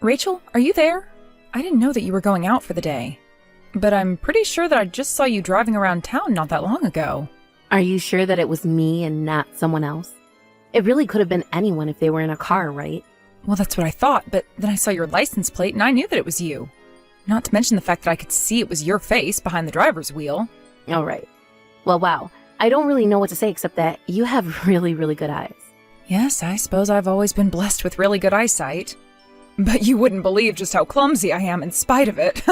Rachel, are you there? I didn't know that you were going out for the day. But I'm pretty sure that I just saw you driving around town not that long ago. Are you sure that it was me and not someone else? It really could have been anyone if they were in a car, right? Well, that's what I thought, but then I saw your license plate and I knew that it was you. Not to mention the fact that I could see it was your face behind the driver's wheel. All right. Well, wow. I don't really know what to say except that you have really, really good eyes. Yes, I suppose I've always been blessed with really good eyesight. But you wouldn't believe just how clumsy I am in spite of it.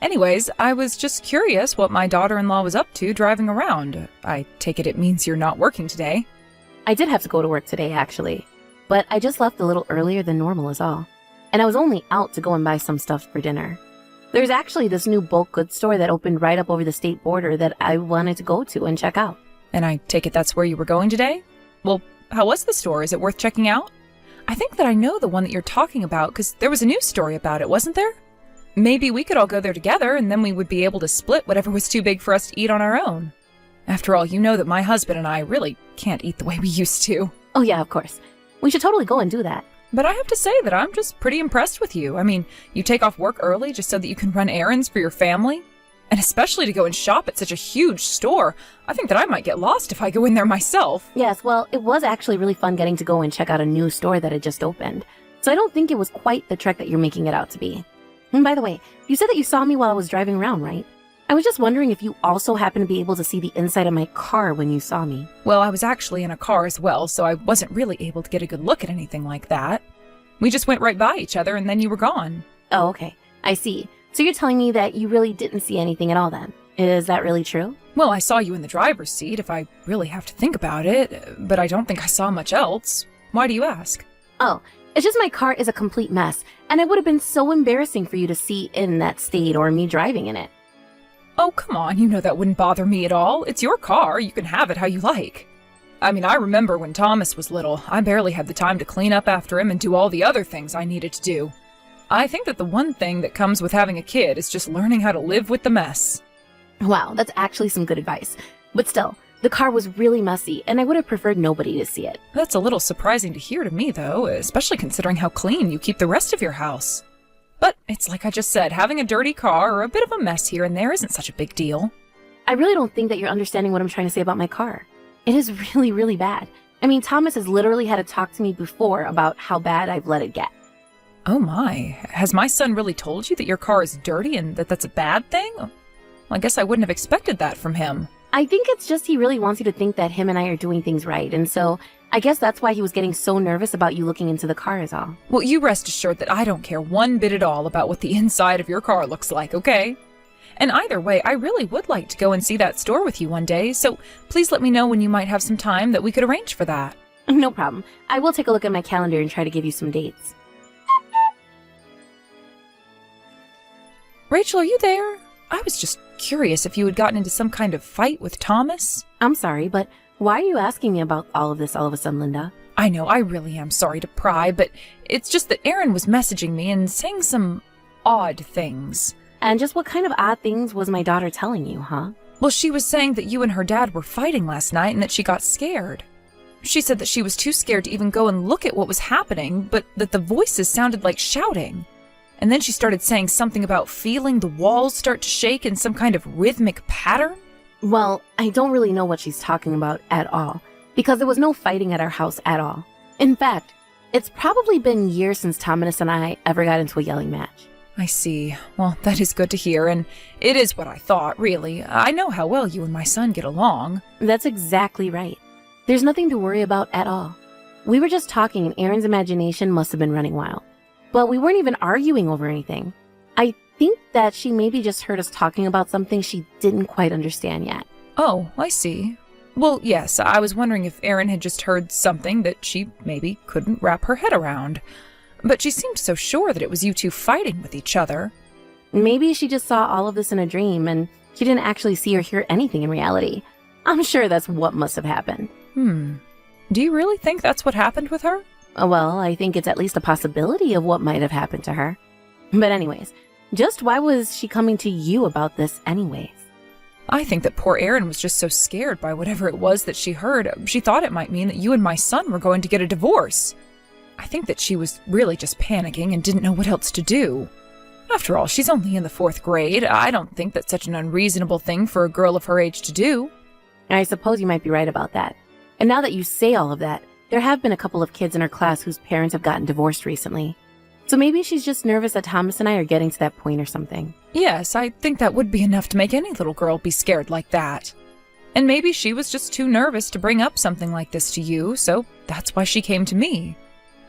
Anyways, I was just curious what my daughter-in-law was up to driving around. I take it means you're not working today. I did have to go to work today, actually. But I just left a little earlier than normal is all. And I was only out to go and buy some stuff for dinner. There's actually this new bulk goods store that opened right up over the state border that I wanted to go to and check out. And I take it that's where you were going today? Well, how was the store? Is it worth checking out? I think that I know the one that you're talking about because there was a news story about it, wasn't there? Maybe we could all go there together and then we would be able to split whatever was too big for us to eat on our own. After all, you know that my husband and I really can't eat the way we used to. Oh yeah, of course. We should totally go and do that. But I have to say that I'm just pretty impressed with you. I mean, you take off work early just so that you can run errands for your family. And especially to go and shop at such a huge store. I think that I might get lost if I go in there myself. Yes, well, it was actually really fun getting to go and check out a new store that had just opened. So I don't think it was quite the trek that you're making it out to be. And by the way, you said that you saw me while I was driving around, right? I was just wondering if you also happened to be able to see the inside of my car when you saw me. Well, I was actually in a car as well, so I wasn't really able to get a good look at anything like that. We just went right by each other and then you were gone. Oh, okay. I see. So you're telling me that you really didn't see anything at all then? Is that really true? Well, I saw you in the driver's seat if I really have to think about it, but I don't think I saw much else. Why do you ask? Oh, it's just my car is a complete mess, and it would have been so embarrassing for you to see in that state or me driving in it. Oh, come on, you know that wouldn't bother me at all. It's your car, you can have it how you like. I mean, I remember when Thomas was little, I barely had the time to clean up after him and do all the other things I needed to do. I think that the one thing that comes with having a kid is just learning how to live with the mess. Wow, that's actually some good advice. But still, the car was really messy, and I would have preferred nobody to see it. That's a little surprising to hear to me, though, especially considering how clean you keep the rest of your house. But it's like I just said, having a dirty car or a bit of a mess here and there isn't such a big deal. I really don't think that you're understanding what I'm trying to say about my car. It is really, really bad. I mean, Thomas has literally had to talk to me before about how bad I've let it get. Oh my, has my son really told you that your car is dirty and that that's a bad thing? Well, I guess I wouldn't have expected that from him. I think it's just he really wants you to think that him and I are doing things right, and so I guess that's why he was getting so nervous about you looking into the car is all. Well, you rest assured that I don't care one bit at all about what the inside of your car looks like, okay? And either way, I really would like to go and see that store with you one day, so please let me know when you might have some time that we could arrange for that. No problem. I will take a look at my calendar and try to give you some dates. Rachel, are you there? I was just curious if you had gotten into some kind of fight with Thomas. I'm sorry, but why are you asking me about all of this all of a sudden, Linda? I know, I really am sorry to pry, but it's just that Erin was messaging me and saying some odd things. And just what kind of odd things was my daughter telling you, huh? Well, she was saying that you and her dad were fighting last night and that she got scared. She said that she was too scared to even go and look at what was happening, but that the voices sounded like shouting. And then she started saying something about feeling the walls start to shake in some kind of rhythmic pattern. Well, I don't really know what she's talking about at all, because there was no fighting at our house at all. In fact, it's probably been years since Thomas and I ever got into a yelling match. I see. Well, that is good to hear, and it is what I thought, really. I know how well you and my son get along. That's exactly right. There's nothing to worry about at all. We were just talking and Erin's imagination must have been running wild. But we weren't even arguing over anything. I think that she maybe just heard us talking about something she didn't quite understand yet. Oh, I see. Well, yes, I was wondering if Erin had just heard something that she maybe couldn't wrap her head around. But she seemed so sure that it was you two fighting with each other. Maybe she just saw all of this in a dream and she didn't actually see or hear anything in reality. I'm sure that's what must have happened. Do you really think that's what happened with her? Well, I think it's at least a possibility of what might have happened to her. But anyways, just why was she coming to you about this anyways? I think that poor Erin was just so scared by whatever it was that she heard. She thought it might mean that you and my son were going to get a divorce. I think that she was really just panicking and didn't know what else to do. After all, she's only in the 4th grade. I don't think that's such an unreasonable thing for a girl of her age to do. I suppose you might be right about that. And now that you say all of that, there have been a couple of kids in her class whose parents have gotten divorced recently. So maybe she's just nervous that Thomas and I are getting to that point or something. Yes, I think that would be enough to make any little girl be scared like that. And maybe she was just too nervous to bring up something like this to you, so that's why she came to me.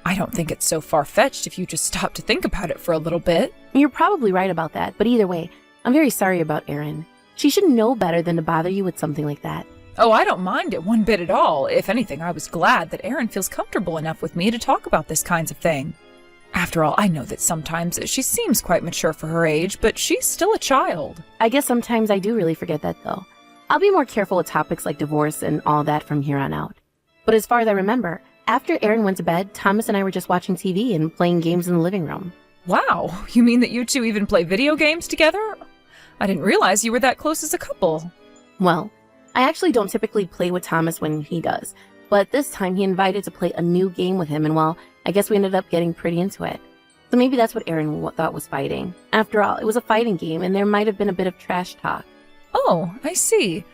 I don't think it's so far-fetched if you just stop to think about it for a little bit. You're probably right about that, but either way, I'm very sorry about Erin. She should know better than to bother you with something like that. Oh, I don't mind it one bit at all. If anything, I was glad that Erin feels comfortable enough with me to talk about this kinds of thing. After all, I know that sometimes she seems quite mature for her age, but she's still a child. I guess sometimes I do really forget that, though. I'll be more careful with topics like divorce and all that from here on out. But as far as I remember, after Erin went to bed, Thomas and I were just watching TV and playing games in the living room. Wow, you mean that you two even play video games together? I didn't realize you were that close as a couple. Well, I actually don't typically play with Thomas when he does, but this time he invited to play a new game with him, and well, I guess we ended up getting pretty into it. So maybe that's what Erin thought was fighting. After all, it was a fighting game, and there might have been a bit of trash talk. Oh, I see.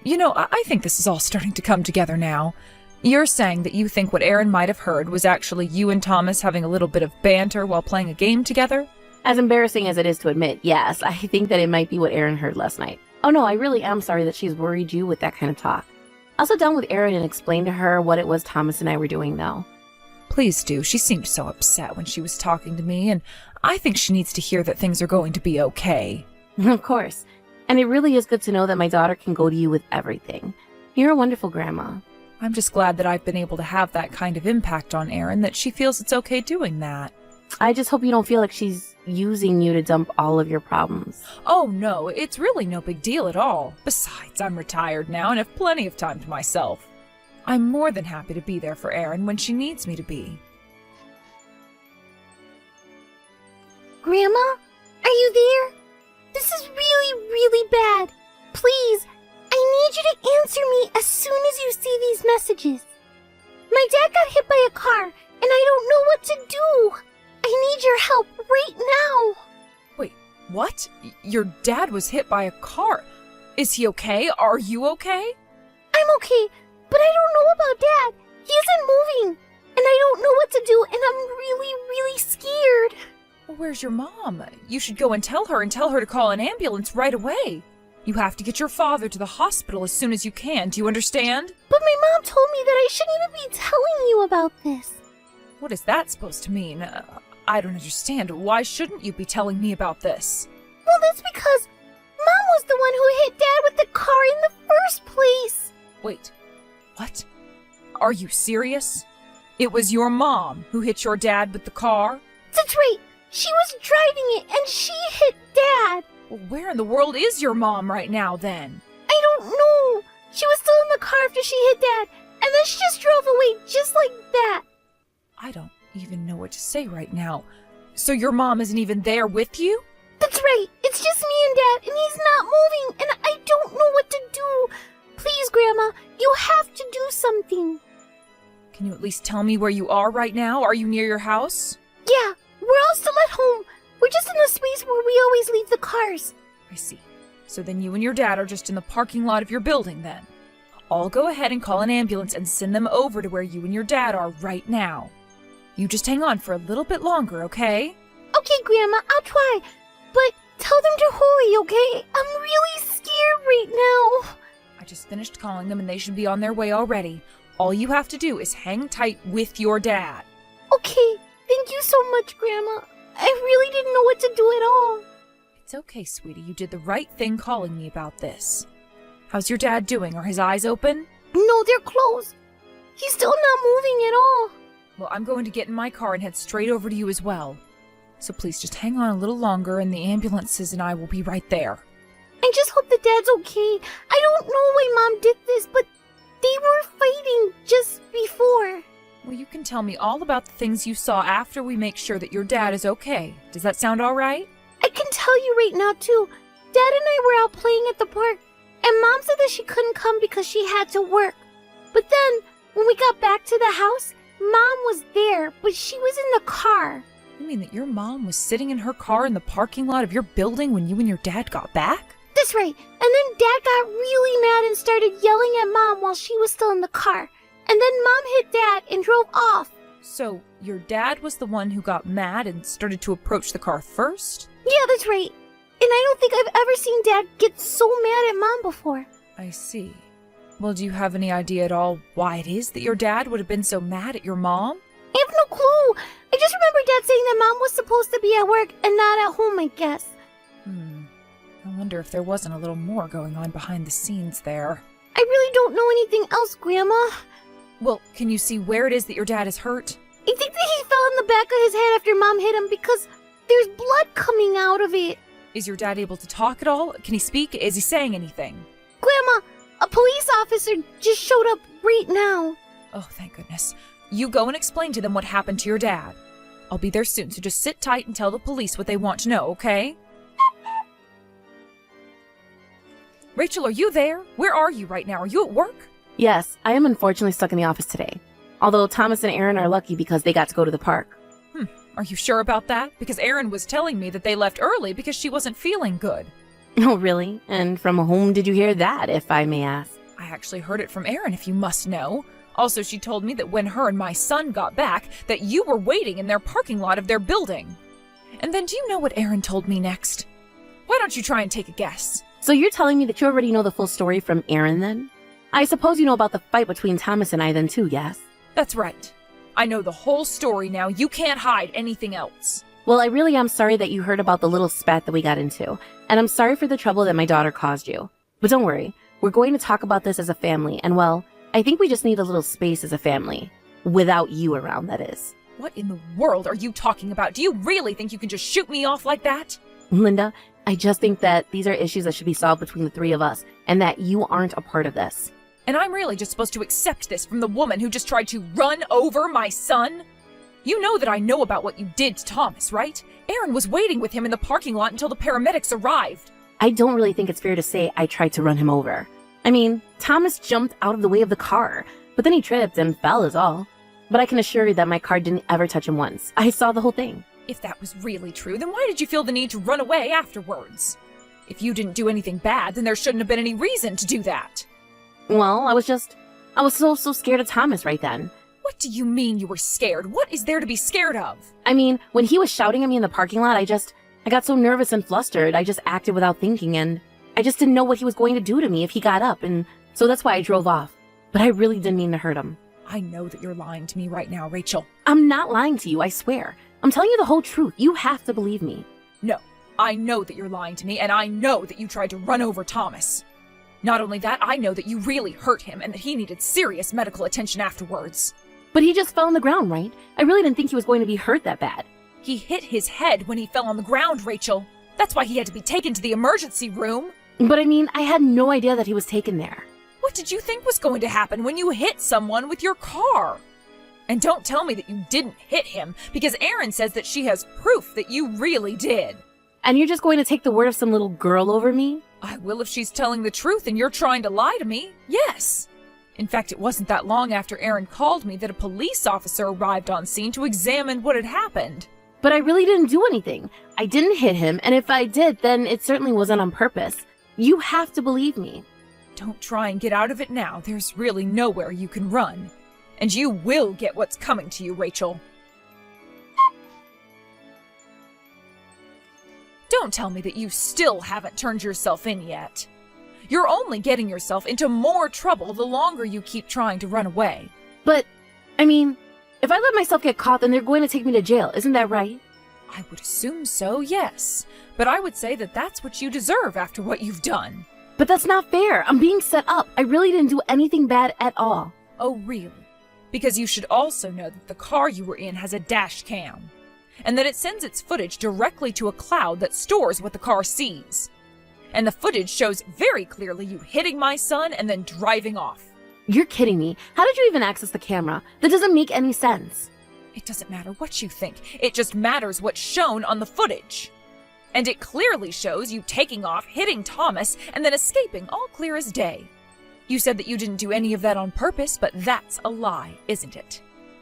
You know, I think this is all starting to come together now. You're saying that you think what Erin might have heard was actually you and Thomas having a little bit of banter while playing a game together? As embarrassing as it is to admit, yes, I think that it might be what Erin heard last night. Oh no, I really am sorry that she's worried you with that kind of talk. I'll sit down with Erin and explain to her what it was Thomas and I were doing, though. Please do. She seemed so upset when she was talking to me, and I think she needs to hear that things are going to be okay. Of course. And it really is good to know that my daughter can go to you with everything. You're a wonderful grandma. I'm just glad that I've been able to have that kind of impact on Erin, that she feels it's okay doing that. I just hope you don't feel like she's using you to dump all of your problems. Oh no, it's really no big deal at all. Besides, I'm retired now and have plenty of time to myself. I'm more than happy to be there for Erin when she needs me to be. Grandma, are you there? This is really bad. Please, I need you to answer me as soon as you see these messages. My dad got hit by a car, and I don't know what to do. I need your help right now. Wait, what? Your dad was hit by a car? Is he okay? Are you okay? I'm okay, but I don't know about Dad. He isn't moving, and I don't know what to do, and I'm really scared. Where's your mom? You should go and tell her to call an ambulance right away. You have to get your father to the hospital as soon as you can. Do you understand? But my mom told me that I shouldn't even be telling you about this. What is that supposed to mean? I don't understand. Why shouldn't you be telling me about this? Well, that's because Mom was the one who hit Dad with the car in the first place. Wait, what? Are you serious? It was your mom who hit your dad with the car? That's right. She was driving it, and she hit Dad. Well, where in the world is your mom right now, then? I don't know. She was still in the car after she hit Dad, and then she just drove away just like that. I don't even know what to say right now. So your mom isn't even there with you? That's right. It's just me and Dad, and he's not moving, and I don't know what to do. Please, Grandma, you have to do something. Can you at least tell me where you are right now? Are you near your house? Yeah, we're all still at home. We're just in the space where we always leave the cars. I see. So then you and your dad are just in the parking lot of your building then. I'll go ahead and call an ambulance and send them over to where you and your dad are right now. You just hang on for a little bit longer, okay? Okay, Grandma, I'll try. But tell them to hurry, okay? I'm really scared right now. I just finished calling them and they should be on their way already. All you have to do is hang tight with your dad. Okay, thank you so much, Grandma. I really didn't know what to do at all. It's okay, sweetie. You did the right thing calling me about this. How's your dad doing? Are his eyes open? No, they're closed. He's still not moving at all. Well, I'm going to get in my car and head straight over to you as well. So please just hang on a little longer and the ambulances and I will be right there. I just hope that Dad's okay. I don't know why Mom did this, but they were fighting just before. Well, you can tell me all about the things you saw after we make sure that your dad is okay. Does that sound all right? I can tell you right now, too. Dad and I were out playing at the park, and Mom said that she couldn't come because she had to work. But then, when we got back to the house, Mom was there, but she was in the car. You mean that your mom was sitting in her car in the parking lot of your building when you and your dad got back? That's right. And then Dad got really mad and started yelling at Mom while she was still in the car. And then Mom hit Dad and drove off. So, your dad was the one who got mad and started to approach the car first? Yeah, that's right. And I don't think I've ever seen Dad get so mad at Mom before. I see. Well, do you have any idea at all why it is that your dad would have been so mad at your mom? I have no clue. I just remember Dad saying that Mom was supposed to be at work and not at home, I guess. I wonder if there wasn't a little more going on behind the scenes there. I really don't know anything else, Grandma. Well, can you see where it is that your dad is hurt? I think that he fell on the back of his head after Mom hit him because there's blood coming out of it. Is your dad able to talk at all? Can he speak? Is he saying anything? Grandma, a police officer just showed up right now. Oh, thank goodness. You go and explain to them what happened to your dad. I'll be there soon, so just sit tight and tell the police what they want to know, okay? Rachel, are you there? Where are you right now? Are you at work? Yes, I am unfortunately stuck in the office today. Although Thomas and Aaron are lucky because they got to go to the park. Are you sure about that? Because Erin was telling me that they left early because she wasn't feeling good. Oh, really? And from whom did you hear that, if I may ask? I actually heard it from Erin, if you must know. Also, she told me that when her and my son got back, that you were waiting in their parking lot of their building. And then do you know what Erin told me next? Why don't you try and take a guess? So you're telling me that you already know the full story from Aaron then? I suppose you know about the fight between Thomas and I then too, yes? That's right. I know the whole story now. You can't hide anything else. Well, I really am sorry that you heard about the little spat that we got into, and I'm sorry for the trouble that my daughter caused you. But don't worry, we're going to talk about this as a family, and well, I think we just need a little space as a family. Without you around, that is. What in the world are you talking about? Do you really think you can just shoot me off like that? Linda, I just think that these are issues that should be solved between the three of us, and that you aren't a part of this. And I'm really just supposed to accept this from the woman who just tried to run over my son? You know that I know about what you did to Thomas, right? Aaron was waiting with him in the parking lot until the paramedics arrived. I don't really think it's fair to say I tried to run him over. I mean, Thomas jumped out of the way of the car, but then he tripped and fell is all. But I can assure you that my car didn't ever touch him once. I saw the whole thing. If that was really true, then why did you feel the need to run away afterwards? If you didn't do anything bad, then there shouldn't have been any reason to do that. Well, I was so scared of Thomas right then. What do you mean you were scared? What is there to be scared of? I mean, when he was shouting at me in the parking lot, I got so nervous and flustered, I just acted without thinking, and I just didn't know what he was going to do to me if he got up, and so that's why I drove off. But I really didn't mean to hurt him. I know that you're lying to me right now, Rachel. I'm not lying to you, I swear. I'm telling you the whole truth. You have to believe me. No, I know that you're lying to me, and I know that you tried to run over Thomas. Not only that, I know that you really hurt him and that he needed serious medical attention afterwards. But he just fell on the ground, right? I really didn't think he was going to be hurt that bad. He hit his head when he fell on the ground, Rachel. That's why he had to be taken to the emergency room. But I mean, I had no idea that he was taken there. What did you think was going to happen when you hit someone with your car? And don't tell me that you didn't hit him, because Erin says that she has proof that you really did. And you're just going to take the word of some little girl over me? I will if she's telling the truth and you're trying to lie to me. Yes. In fact, it wasn't that long after Erin called me that a police officer arrived on scene to examine what had happened. But I really didn't do anything. I didn't hit him, and if I did, then it certainly wasn't on purpose. You have to believe me. Don't try and get out of it now. There's really nowhere you can run. And you will get what's coming to you, Rachel. Don't tell me that you still haven't turned yourself in yet. You're only getting yourself into more trouble the longer you keep trying to run away. But, I mean, if I let myself get caught, then they're going to take me to jail. Isn't that right? I would assume so, yes. But I would say that that's what you deserve after what you've done. But that's not fair. I'm being set up. I really didn't do anything bad at all. Oh, really? Because you should also know that the car you were in has a dash cam, and that it sends its footage directly to a cloud that stores what the car sees. And the footage shows very clearly you hitting my son and then driving off. You're kidding me. How did you even access the camera? That doesn't make any sense. It doesn't matter what you think. It just matters what's shown on the footage. And it clearly shows you taking off, hitting Thomas, and then escaping all clear as day. You said that you didn't do any of that on purpose, but that's a lie, isn't it?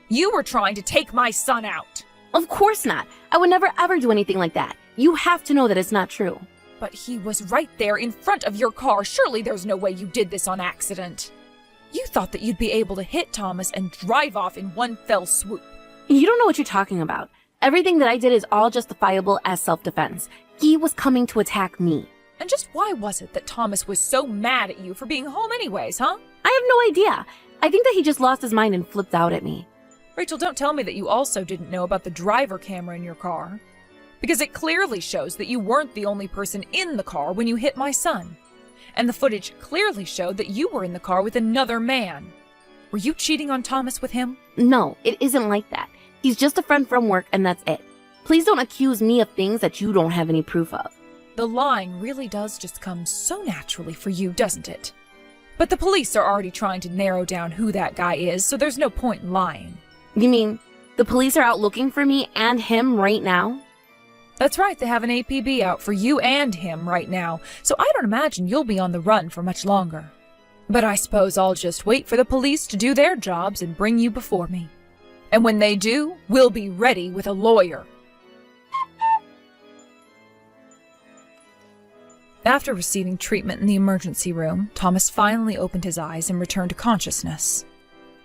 You were trying to take my son out. Of course not. I would never ever do anything like that. You have to know that it's not true. But he was right there in front of your car. Surely there's no way you did this on accident. You thought that you'd be able to hit Thomas and drive off in one fell swoop. You don't know what you're talking about. Everything that I did is all justifiable as self-defense. He was coming to attack me. And just why was it that Thomas was so mad at you for being home anyways, huh? I have no idea. I think that he just lost his mind and flipped out at me. Rachel, don't tell me that you also didn't know about the driver camera in your car. Because it clearly shows that you weren't the only person in the car when you hit my son. And the footage clearly showed that you were in the car with another man. Were you cheating on Thomas with him? No, it isn't like that. He's just a friend from work and that's it. Please don't accuse me of things that you don't have any proof of. The lying really does just come so naturally for you, doesn't it? But the police are already trying to narrow down who that guy is, so there's no point in lying. You mean the police are out looking for me and him right now? That's right, they have an APB out for you and him right now, so I don't imagine you'll be on the run for much longer. But I suppose I'll just wait for the police to do their jobs and bring you before me. And when they do, we'll be ready with a lawyer. After receiving treatment in the emergency room, Thomas finally opened his eyes and returned to consciousness.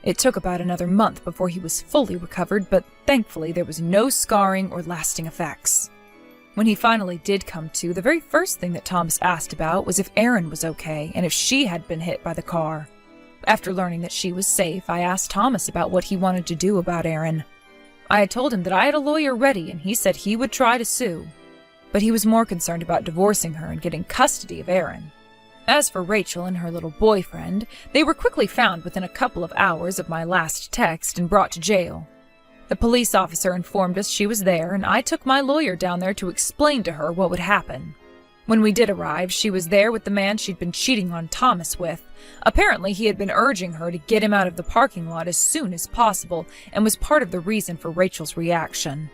It took about another month before he was fully recovered, but thankfully there was no scarring or lasting effects. When he finally did come to, the very first thing that Thomas asked about was if Erin was okay and if she had been hit by the car. After learning that she was safe, I asked Thomas about what he wanted to do about Erin. I had told him that I had a lawyer ready and he said he would try to sue. But he was more concerned about divorcing her and getting custody of Erin. As for Rachel and her little boyfriend, they were quickly found within a couple of hours of my last text and brought to jail. The police officer informed us she was there, and I took my lawyer down there to explain to her what would happen. When we did arrive, she was there with the man she'd been cheating on Thomas with. Apparently, he had been urging her to get him out of the parking lot as soon as possible, and was part of the reason for Rachel's reaction.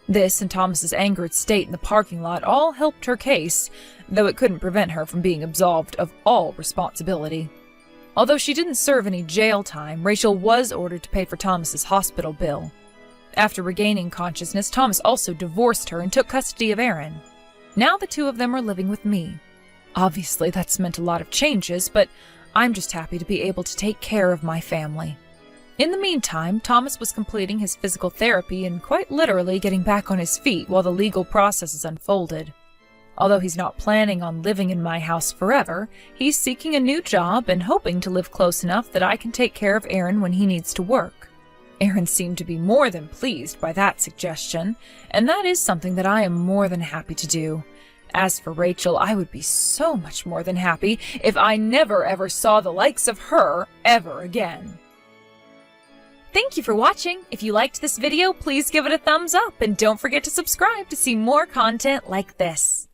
This and Thomas's angered state in the parking lot all helped her case, though it couldn't prevent her from being absolved of all responsibility. Although she didn't serve any jail time, Rachel was ordered to pay for Thomas's hospital bill. After regaining consciousness, Thomas also divorced her and took custody of Erin. Now the two of them are living with me. Obviously, that's meant a lot of changes, but I'm just happy to be able to take care of my family. In the meantime, Thomas was completing his physical therapy and quite literally getting back on his feet while the legal processes unfolded. Although he's not planning on living in my house forever, he's seeking a new job and hoping to live close enough that I can take care of Erin when he needs to work. Erin seemed to be more than pleased by that suggestion, and that is something that I am more than happy to do. As for Rachel, I would be so much more than happy if I never ever saw the likes of her ever again. Thank you for watching. If you liked this video, please give it a thumbs up and don't forget to subscribe to see more content like this.